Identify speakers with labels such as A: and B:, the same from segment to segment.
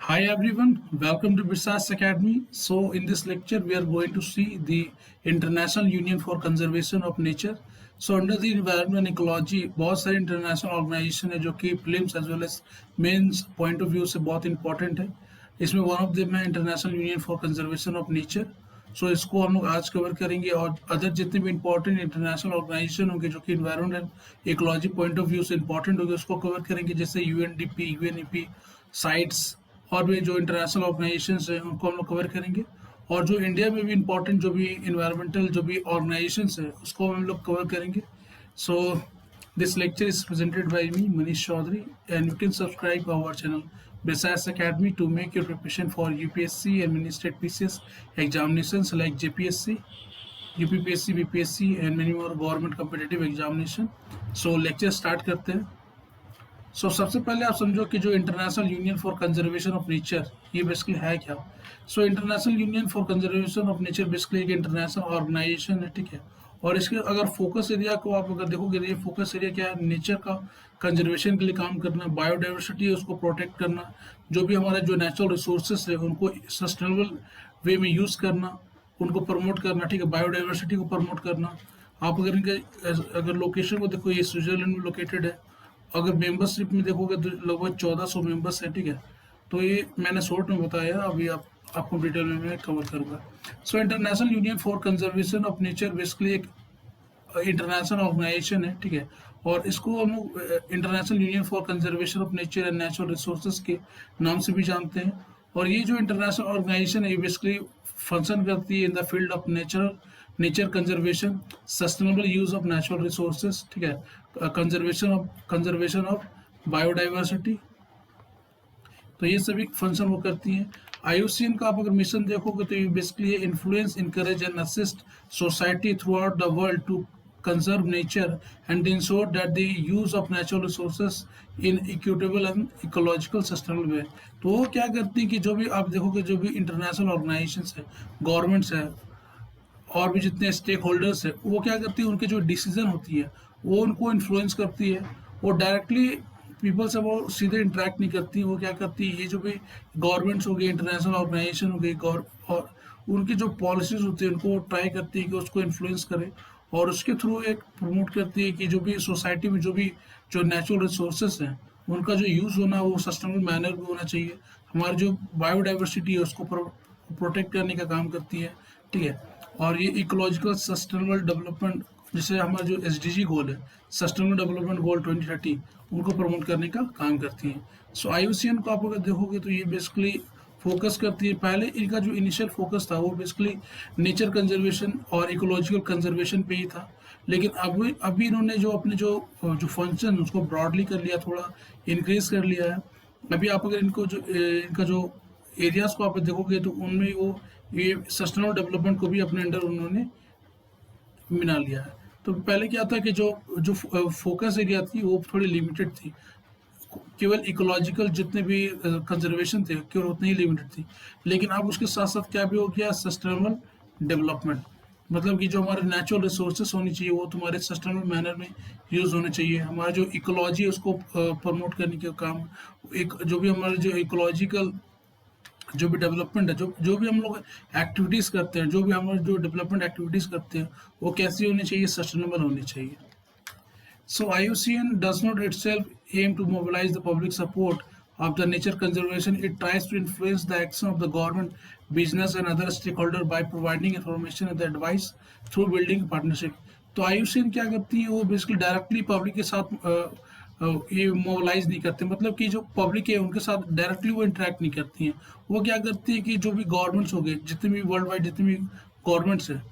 A: Hi everyone, welcome to Bisas Academy. So in this lecture we are going to see the International Union for Conservation of Nature. So under the environment and ecology बहुत सारे international organisation है जो कि prelims as well as mains point of view से बहुत important है. इसमें one of them है international union for conservation of nature. So इसको हम लोग आज कवर करेंगे और अदर जितने भी इंपॉर्टेंट इंटरनेशनल ऑर्गेनाइजेशन होंगे जो कि environment and ecology point of view से इंपॉर्टेंट होंगे उसको कवर करेंगे, जैसे यूएनडीपी, यूएनईपी, साइट्स और भी जो इंटरनेशनल ऑर्गेनाइजेशंस हैं उनको हम लोग कवर करेंगे. और जो इंडिया में भी इंपॉर्टेंट जो भी इन्वायरमेंटल जो भी ऑर्गेनाइजेशंस हैं उसको हम लोग कवर करेंगे. So this lecture is presented by me Manish Chaudhary and you can subscribe our channel Bisas Academy to make your preparation for UPSC and mini state PCS examinations like JPSC, UPPSC, BPSC and many more government competitive examination. So lecture start करते हैं. सबसे पहले आप समझो कि जो international union for conservation of nature ये basically है क्या. International union for conservation of nature basically एक इंटरनेशनल ऑर्गेनाइजेशन है, ठीक है. और इसके अगर फोकस एरिया को आप अगर देखोगे तो ये फोकस एरिया क्या है, नेचर का कंजर्वेशन के लिए काम करना, बायोडाइवर्सिटी है उसको प्रोटेक्ट करना, जो भी हमारे जो नेचुरल रिसोर्सेस है उनको सस्टेनेबल वे में यूज़ करना, उनको प्रमोट करना, ठीक है, बायोडाइवर्सिटी को प्रमोट करना. आप अगर इनके अगर लोकेशन को देखो, ये स्विट्जरलैंड में लोकेटेड है. अगर मेंबरशिप में देखोगे तो लगभग 1400 मेंबर्स हैं, ठीक है. तो ये मैंने शॉर्ट में बताया, अभी आपको डिटेल में मैं कवर करूँगा. International union for conservation of nature basically एक इंटरनेशनल ऑर्गेनाइजेशन है, ठीक है. और इसको हम लोग international union for conservation of nature and natural resources के नाम से भी जानते हैं. और ये जो इंटरनेशनल ऑर्गेनाइजेशन है ये बेसिकली फंक्शन करती है in the field of nature conservation, sustainable use of natural resources, ठीक है, कंजर्वेशन ऑफ बायोडाइवर्सिटी. तो ये सभी फंक्शन वो करती हैं. IUCN का आप अगर मिशन देखोगे तो ये basically influence, encourage and assist society throughout the world to conserve nature and ensure that the use of natural resources in equitable and ecological sustainable way. तो वो क्या करती है कि जो भी आप देखोगे जो भी इंटरनेशनल ऑर्गेनाइजेशंस है, गवर्नमेंट्स है और भी जितने स्टेक होल्डर्स है, वो क्या करती है, उनके जो डिसीजन होती है वो उनको इन्फ्लुएंस करती है. वो डायरेक्टली पीपल से वो सीधे इंटरेक्ट नहीं करती. वो क्या करती है, ये जो भी गवर्नमेंट्स हो गई, इंटरनेशनल ऑर्गेनाइजेशन हो गई, और उनकी जो पॉलिसीज होती है उनको ट्राई करती है कि उसको इन्फ्लुएंस करे और उसके थ्रू एक प्रमोट करती है कि जो भी सोसाइटी में जो नेचुरल रिसोर्सेज हैं उनका जो यूज़ होना वो सस्टेनेबल मैनर में होना चाहिए. हमारी जो बायोडाइवर्सिटी है उसको प्रोटेक्ट करने का काम करती है, ठीक है. और ये इकोलॉजिकल सस्टेनेबल डेवलपमेंट, जैसे हमारा जो SDG गोल है, सस्टेनेबल डेवलपमेंट गोल 2030, उनको प्रमोट करने का काम करती हैं. IUCN को आप अगर देखोगे तो ये बेसिकली फोकस करती है. पहले इनका जो इनिशियल फोकस था वो बेसिकली नेचर कंजर्वेशन और इकोलॉजिकल कंजर्वेशन पे ही था. लेकिन अभी इन्होंने जो अपने जो फंक्शन उसको ब्रॉडली कर लिया, थोड़ा इंक्रीज कर लिया है. अभी आप अगर इनका जो एरियाज को आप देखोगे तो उनमें वो ये सस्टेनेबल डेवलपमेंट को भी अपने अंडर उन्होंने मिला लिया है. तो पहले क्या था कि जो फोकस एरिया थी वो थोड़ी लिमिटेड थी, केवल इकोलॉजिकल जितने भी कंजर्वेशन थे केवल उतनी ही लिमिटेड थी. लेकिन अब उसके साथ साथ क्या भी हो गया, सस्टेनेबल डेवलपमेंट, मतलब कि जो हमारे नेचुरल रिसोर्सेस होनी चाहिए वो तुम्हारे सस्टेनेबल मैनर में यूज़ होने चाहिए. हमारा जो इकोलॉजी है उसको प्रमोट करने का काम, एक जो भी हमारे जो इकोलॉजिकल जो भी डेवलपमेंट है, जो भी हम लोग एक्टिविटीज़ करते हैं, जो भी हम लोग जो डेवलपमेंट एक्टिविटीज़ करते हैं वो कैसी होनी चाहिए, सस्टेनेबल होनी चाहिए. IUCN does not itself aim to mobilize the public support of the nature conservation. It tries to influence the action of the government, business and other stakeholders by providing information and advice through building partnership. तो IUCN क्या करती है, वो basically directly public के साथ ये mobilise नहीं करते, मतलब कि जो पब्लिक है उनके साथ डायरेक्टली वो इंटरेक्ट नहीं करती हैं. वो क्या करती है कि जो भी गवर्नमेंट्स हो गए, जितने भी वर्ल्ड वाइड जितने भी गवर्नमेंट्स हैं,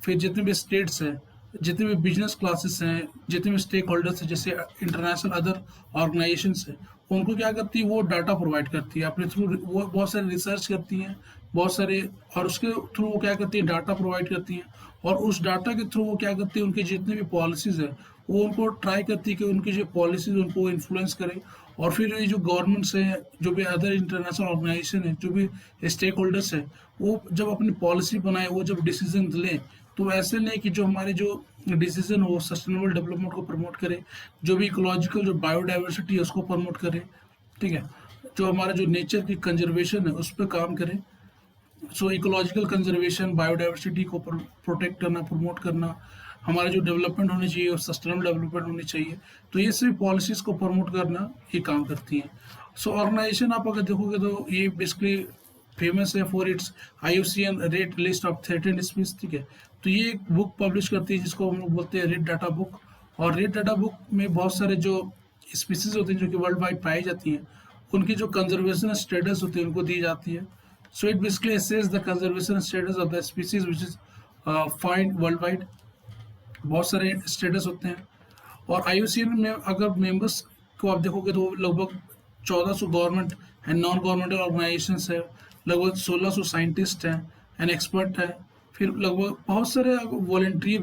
A: फिर जितने भी स्टेट्स हैं, जितने भी बिजनेस क्लासेस हैं, जितने भी स्टेक होल्डर्स हैं, जैसे इंटरनेशनल अदर ऑर्गेनाइजेशंस हैं, उनको क्या करती है, वो डाटा प्रोवाइड करती है अपने थ्रू. वो बहुत सारे रिसर्च करती हैं, बहुत सारे, और उसके थ्रू वो क्या करती है, डाटा प्रोवाइड करती हैं. और उस डाटा के थ्रू वो क्या करती है, उनकी जितनी भी पॉलिसीज़ है वो उनको ट्राई करती है कि उनकी जो पॉलिसीज़ उनको इन्फ्लुएंस करे. और फिर ये जो गवर्नमेंट्स हैं, जो भी अदर इंटरनेशनल ऑर्गेनाइजेशन है, जो भी स्टेक होल्डर्स हैं, वो जब अपनी पॉलिसी बनाए, वो जब डिसीजन लें तो ऐसे नहीं कि जो हमारे जो डिसीजन हो सस्टेनेबल डेवलपमेंट को प्रमोट करे, जो भी इकोलॉजिकल जो बायोडाइवर्सिटी है उसको प्रमोट करे, ठीक है. जो हमारा जो नेचर की कंजर्वेशन है उस पर काम करें। सो इकोलॉजिकल कंजर्वेशन, बायोडाइवर्सिटी को प्रोटेक्ट करना, प्रमोट करना, हमारा जो डेवलपमेंट होनी चाहिए और सस्टेनेबल डेवलपमेंट होनी चाहिए, तो ये सभी पॉलिसीज़ को प्रमोट करना ये काम करती हैं। सो ऑर्गेनाइजेशन आप अगर देखोगे तो ये बेसिकली फेमस है for its IUCN red list of threatened species, ठीक है। तो ये एक बुक पब्लिश करती है जिसको हम लोग बोलते हैं रेड डाटा बुक, और रेड डाटा बुक में बहुत सारे जो स्पीसीज होते हैं जो कि वर्ल्ड वाइड पाई जाती हैं, उनकी जो कंजर्वेशन स्टेटस होती है उनको दी जाती है। So it basically assess the conservation status of the species which is find world wide. बहुत सारे स्टेटस होते हैं, और IUCN में अगर मेंबर्स को आप देखोगे तो लगभग 1400 government and non governmental organisations है, लगभग 1600 साइंटिस्ट हैं एंड एक्सपर्ट है, फिर लगभग बहुत सारे वॉलेंट्री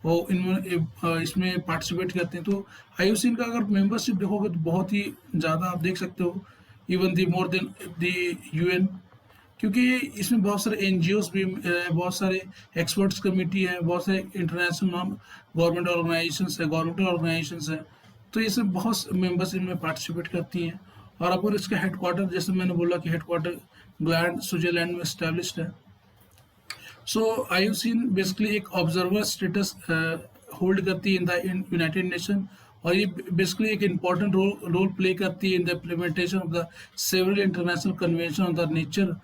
A: इनमें इसमें पार्टिसिपेट करते हैं। तो IUCN का अगर मेंबरशिप देखोगे तो बहुत ही ज़्यादा आप देख सकते हो, even the more than the UN, क्योंकि इसमें बहुत सारे NGOs भी बहुत सारे एक्सपर्ट्स कमेटी है, बहुत सारे इंटरनेशनल नॉन गवर्नमेंट ऑर्गेनाइजेशंस है, गवर्नमेंटल ऑर्गेनाइजेशंस है, तो ये सब बहुत मेंबर्स इनमें पार्टिसिपेट करती हैं। और अगर इसका हेडक्वार्टर, जैसे मैंने बोला कि हेडक्वार्टर ग्लैंड स्विट्जरलैंड में इस्टेब्लिश्ड है। सो IUCN बेसिकली एक ऑब्जर्वर स्टेटस होल्ड करती है इन द यूनाइटेड नेशन, और ये बेसिकली एक इम्पॉर्टेंट रोल प्ले करती है in the implementation of the several international convention on the nature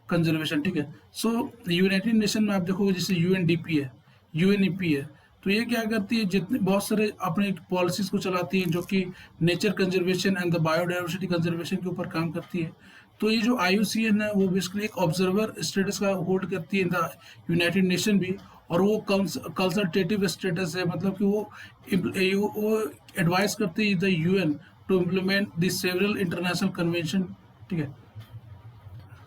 A: conservation, ठीक है। सो यूनाइटेड नेशन में आप देखोगे जैसे UNDP है, UNEP है, तो ये क्या करती है, जितने बहुत सारे अपने पॉलिसीज को चलाती हैं जो कि nature conservation and the biodiversity conservation के ऊपर काम करती है। तो ये जो IUCN है वो बेसिकली एक ऑब्जर्वर स्टेटस का होल्ड करती है इन द यूनाइटेड नेशन भी, और वो कंसल्टेटिव स्टेटस है, मतलब कि वो एडवाइस करती है the UN to implement the several international convention, ठीक है।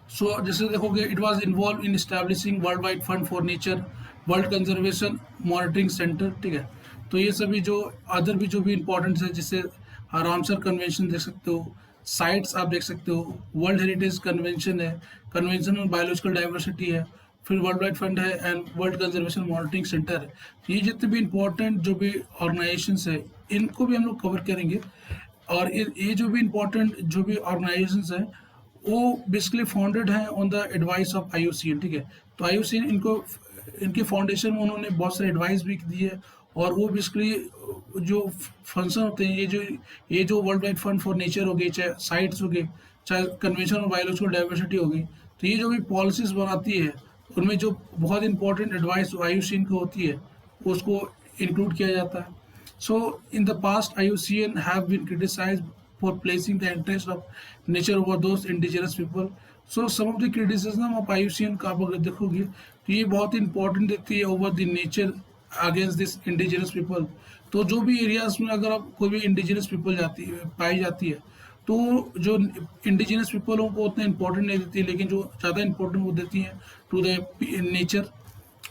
A: सो जैसे देखोगे it was involve in establishing world wide fund for nature, world conservation monitoring centre, ठीक है। तो ये सभी जो अदर भी जो भी इंपॉर्टेंट है, जैसे रामसर कन्वेंशन देख सकते हो, साइट्स आप देख सकते हो, वर्ल्ड हेरिटेज कन्वेंशन है, कन्वेंशन ऑन बायोलॉजिकल डाइवर्सिटी है, फिर वर्ल्ड वाइड फंड है and world conservation monitoring centre है। ये जितने भी इंपॉर्टेंट जो भी ऑर्गेनाइजेशंस है इनको भी हम लोग कवर करेंगे। और ये जो भी इंपॉर्टेंट जो भी ऑर्गेनाइजेशंस हैं वो बेसिकली फाउंडेड हैं on the advice of IUCN, ठीक है। तो IUCN इनको इनकी फाउंडेशन में उन्होंने बहुत सारे एडवाइस भी दी है, और वो बेसिकली जो फंक्शन होते हैं, ये जो world wide fund for nature हो गई, चाहे साइट्स हो गई, चाहे कन्वेंशन ऑफ बायोलॉजिकल डाइवर्सिटी हो गई, तो ये जो भी पॉलिसीज बनाती है उनमें जो बहुत इंपॉर्टेंट एडवाइस IUCN को होती है उसको इंक्लूड किया जाता है। So in the past IUCN have been criticised for placing the interest of nature over those indigenous people. So some of the criticism of IUCN का आप अगर देखोगे तो ये बहुत इंपॉर्टेंट देती है over the nature against this indigenous people. तो जो भी एरियाज में अगर आप कोई भी इंडिजिनस पीपल पाई जाती है, तो जो इंडिजिनस पीपलों को उतना इंपॉर्टेंट नहीं देती है, लेकिन जो ज़्यादा इंपॉर्टेंट वो देती हैं टू द नेचर।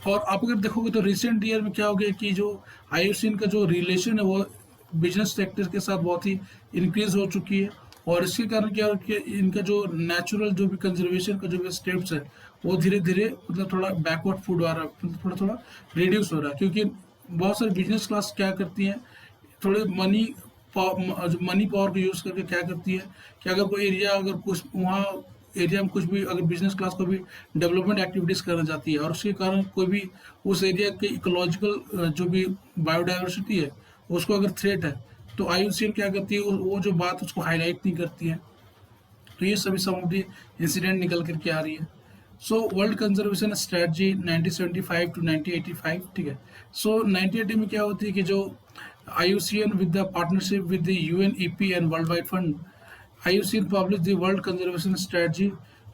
A: और आप अगर देखोगे तो रिसेंट ईयर में क्या हो गया कि जो IUCN का जो रिलेशन है वो बिजनेस सेक्टर के साथ बहुत ही इंक्रीज हो चुकी है, और इसके कारण क्या है कि इनका जो नेचुरल जो भी कंजर्वेशन का जो भी स्टेप्स है वो धीरे धीरे मतलब थोड़ा बैकवर्ड फूड आ रहा है, मतलब थोड़ा थोड़ा रिड्यूस हो रहा है, क्योंकि बहुत सारी बिजनेस क्लास क्या करती हैं, थोड़े मनी पावर को यूज़ करके क्या करती है कि अगर कोई एरिया, अगर कुछ वहाँ एरिया में कुछ भी अगर बिजनेस क्लास को भी डेवलपमेंट एक्टिविटीज़ करना चाहती है, और उसके कारण कोई भी उस एरिया के इकोलॉजिकल जो भी बायोडाइवर्सिटी है उसको अगर थ्रेट है, तो IUCN क्या करती है, वो जो बात उसको हाईलाइट नहीं करती है। तो ये सभी सम ऑफ द इंसिडेंट निकल करके आ रही है। So world conservation strategy 1975 to 1985, ठीक है। सो 1980 में क्या होती है कि जो IUCN with the partnership with the UNEP and world wide fund, IUCN publish the world conservation strategy.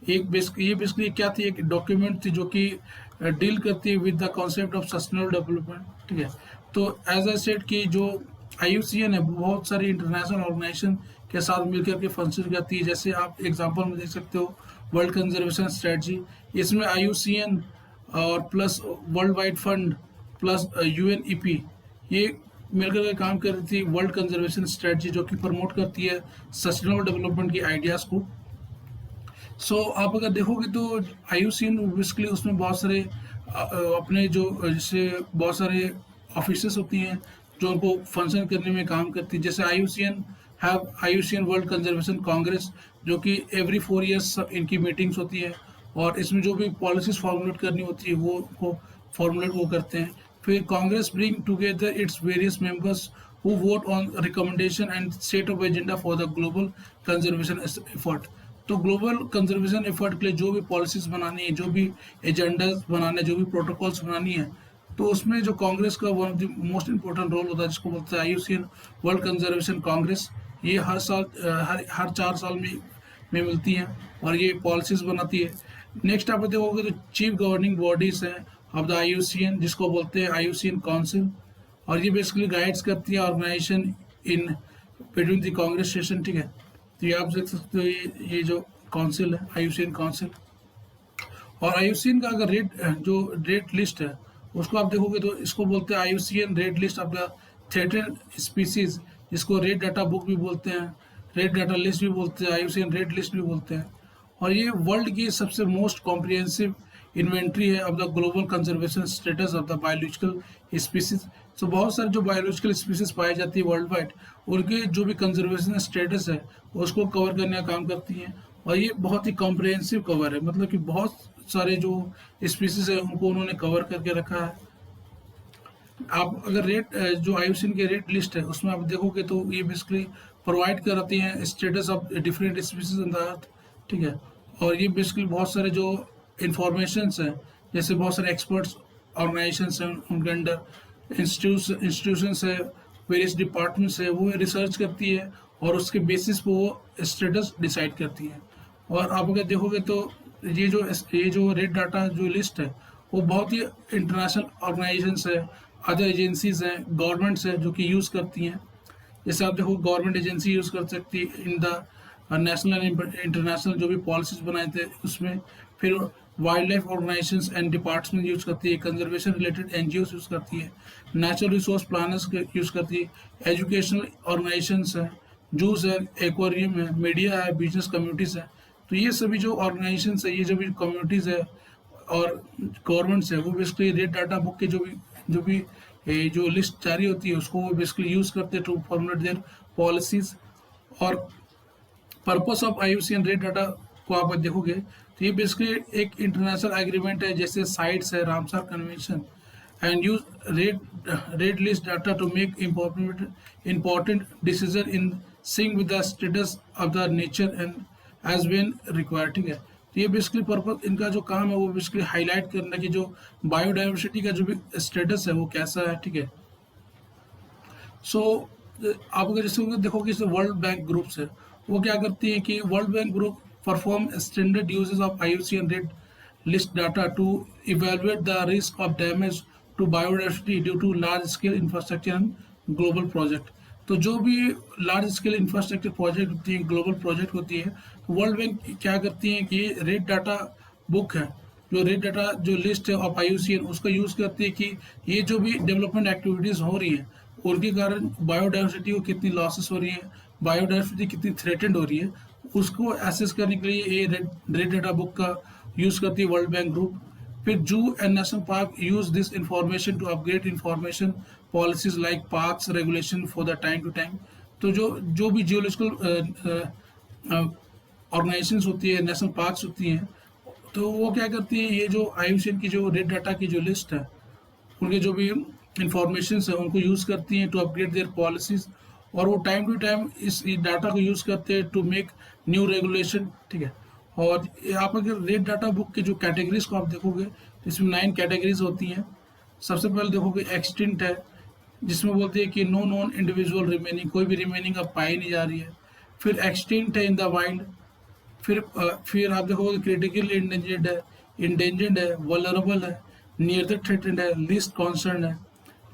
A: ये बेसिकली क्या थी, एक डॉक्यूमेंट थी जो कि डील करती है with the concept of sustainable development, ठीक है। तो एज आई सेड कि जो IUCN है बहुत सारी इंटरनेशनल ऑर्गेनाइजेशन के साथ मिलकर के फंक्शन करती है। जैसे आप एग्जांपल में देख सकते हो वर्ल्ड कंजर्वेशन स्ट्रेटजी, इसमें IUCN और plus world wide fund plus UNEP ये मिलकर के काम कर रही थी वर्ल्ड कंजर्वेशन स्ट्रेटजी, जो कि प्रमोट करती है सस्टेनेबल डेवलपमेंट की आइडियाज़ को। सो आप अगर देखोगे तो IUCN बेसिकली उसमें बहुत सारे अपने जो जैसे बहुत सारे ऑफिसेस होती हैं जो उनको फंक्शन करने में काम करती है। जैसे IUCN have IUCN world conservation Congress, जो कि एवरी 4 ईयर्स इनकी मीटिंग्स होती है और इसमें जो भी पॉलिसीज फॉर्मुलेट करनी होती है वो फॉर्मुलेट वो करते हैं। फिर Congress bring together its various members who vote on recommendation and set up agenda for the global conservation effort। तो ग्लोबल कंजर्वेशन एफर्ट के लिए जो भी पॉलिसीज बनानी है, जो भी एजेंडाज बनाने, जो भी प्रोटोकॉल्स बनानी है, तो उसमें जो कांग्रेस का one of the most important role होता है, जिसको बोलते हैं IUCN वर्ल्ड कंजर्वेशन कांग्रेस। ये हर साल हर 4 साल में मिलती हैं और ये पॉलिसीज बनाती है। नेक्स्ट आप देखोगे तो चीफ गवर्निंग बॉडीज हैं ऑफ द IUCN, जिसको बोलते हैं IUCN काउंसिल, और ये बेसिकली गाइड्स करती है organisation in between the congress session. ठीक है, तो ये आप देख सकते हो, ये जो काउंसिल है IUCN काउंसिल। और IUCN का अगर रेड लिस्ट है उसको आप देखोगे तो इसको बोलते हैं IUCN red list of the threatened species, जिसको रेड डाटा बुक भी बोलते हैं, रेड डाटा लिस्ट भी बोलते हैं, IUCN रेड लिस्ट भी बोलते हैं। और ये वर्ल्ड की सबसे मोस्ट कॉम्प्रिहेंसिव इन्वेंट्री है of the global conservation status of the biological species. तो बहुत सारे जो बायोलॉजिकल स्पीसीज पाई जाती है वर्ल्ड वाइड, उनके जो भी कंजर्वेशन स्टेटस है उसको कवर करने का काम करती हैं। और ये बहुत ही कॉम्प्रिहेंसिव कवर है, मतलब कि बहुत सारे जो स्पीसीज है उनको उन्होंने कवर करके रखा है। आप अगर जो IUCN के रेड लिस्ट है उसमें आप देखोगे तो ये बेसिकली प्रोवाइड कराती हैं status of different species in the earth. ठीक है, और ये बेसिकली बहुत सारे जो इंफॉर्मेशंस हैं, जैसे बहुत सारे एक्सपर्ट्स ऑर्गेनाइजेशंस हैं, उनके अंडर इंस्टीट्यूशंस है, वेरियस डिपार्टमेंट्स है, वो रिसर्च करती है और उसके बेसिस पे वो स्टेटस डिसाइड करती है। और आप अगर देखोगे तो ये जो रेड डाटा जो लिस्ट है वो बहुत ही इंटरनेशनल ऑर्गेनाइजेशंस है, अदर एजेंसीज हैं, गवर्नमेंट्स है जो कि यूज़ करती हैं। जैसे आप देखो गवर्नमेंट एजेंसी यूज़ कर सकती है in the national and international जो भी पॉलिसीज बनाए थे उसमें। फिर wild life organisations and department use करती है, कंजर्वेशन रिलेटेड NGOs यूज़ करती है, नेचुरल रिसोर्स प्लानर्स यूज़ करती है, एजुकेशनल ऑर्गेनाइजेशंस है, जूस है, एक्वेरियम है, मीडिया है, बिजनेस कम्युनिटीज़ है। तो ये सभी जो ऑर्गेनाइजेशंस है, ये जो भी कम्युनिटीज़ है और गवर्नमेंट्स है, वो बेसिकली रेड डाटा बुक के जो लिस्ट जारी होती है उसको वो बेसिकली यूज़ करते हैं टू फॉर्मुलेट देयर पॉलिसीज। और purpose of IUCN red data को आप देखोगे तो ये बेसिकली एक इंटरनेशनल एग्रीमेंट है, जैसे साइट्स है, Ramsar convention, and use red list data to make important decision in sync with the status of the nature and as when required। ठीक है, तो ये बेसिकली पर्पस इनका जो काम है वो बेसिकली हाईलाइट करना कि जो बायोडाइवर्सिटी का जो भी स्टेटस है वो कैसा है। ठीक है, सो आप अगर जैसे देखोगे जैसे वर्ल्ड बैंक ग्रुप्स है, वो क्या करती है कि World Bank group perform standard uses of IUCN red list data to evaluate the risk of damage to biodiversity due to large scale infrastructure and global project. तो जो भी लार्ज स्केल इंफ्रास्ट्रक्चर प्रोजेक्ट होती है, global project होती है, तो world bank क्या करती है कि रेड डाटा बुक है, जो रेड डाटा जो लिस्ट है ऑफ IUCN, उसका यूज़ करती है कि ये जो भी डेवलपमेंट एक्टिविटीज़ हो रही है उनके कारण बायोडाइवर्सिटी को कितनी लॉसेस हो रही है, बायोडाइवर्सिटी कितनी थ्रेटेंड हो रही है, उसको एसेस करने के लिए ये रेड डाटा बुक का यूज़ करती है वर्ल्ड बैंक ग्रुप। फिर zoo and national park use this information to upgrade information policies like parks regulation for the time to time. तो जो भी जियोलॉजिकल ऑर्गेनाइजेशंस होती है, नेशनल पार्क्स होती हैं, तो वो क्या करती है, ये जो IUCN की जो रेड डाटा की जो लिस्ट है उनके जो भी इंफॉर्मेशन है उनको यूज़ करती हैं टू अपग्रेड देयर पॉलिसीज, और वो टाइम टू टाइम इस डाटा को यूज़ करते हैं टू मेक न्यू रेगुलेशन। ठीक है, और आप अगर रेड डाटा बुक के जो कैटेगरीज को आप देखोगे तो इसमें 9 कैटेगरीज होती हैं। सबसे पहले देखोगे एक्सटिंक्ट है, जिसमें बोलते हैं कि नो नॉन इंडिविजुअल रिमेनिंग, कोई भी रिमेनिंग अब पाई नहीं जा रही है। फिर एक्सटिंक्ट है इन द वाइल्ड। फिर आप देखोगे क्रिटिकल इंडेंजर्ड है, वल्नरेबल है, नियर द थ्रेटेंड है, लीस्ट कॉन्सर्न है,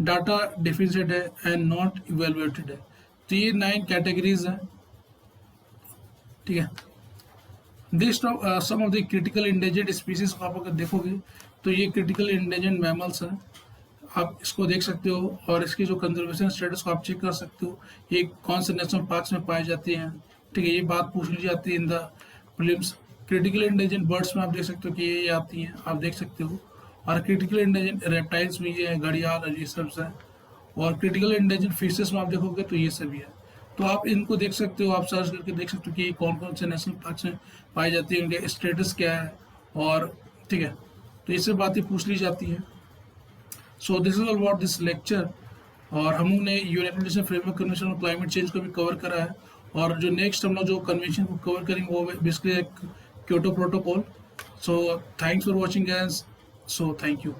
A: डाटा डिफिसिट है एंड नॉट इवेलुएटेड है। तो ये 9 कैटेगरीज हैं। ठीक है, list of some of the critical endangered species को आप अगर देखोगे तो ये क्रिटिकल इंडेंजर्ड मैमल्स हैं, आप इसको देख सकते हो, और इसकी जो कंजर्वेशन स्टेटस को आप चेक कर सकते हो, ये कौन से नेशनल पार्क्स में पाए जाते हैं। ठीक है, ये बात पूछ ली जाती है in the prelims. Critical endangered birds में आप देख सकते हो कि ये आती हैं, आप देख सकते हो, और क्रिटिकल इंडेंजर्ड रेप्टाइल्स में ये है, घड़ियाल और ये सब है, और क्रिटिकल इंडेंजर्ड फिशेस में आप देखोगे तो ये सभी है। तो आप इनको देख सकते हो, आप सर्च करके देख सकते हो कि कौन कौन से नेशनल पार्क में पाई जाती है, उनके स्टेटस क्या है, और ठीक है, तो इससे बातें पूछ ली जाती हैं। So this is all about this lecture. और हम लोग ने United nation framework convention on climate change को भी कवर करा है, और जो नेक्स्ट हम लोग जो कन्वेंशन को कवर करेंगे वो basically Kyoto protocol. So thanks for watching guys, so thank you.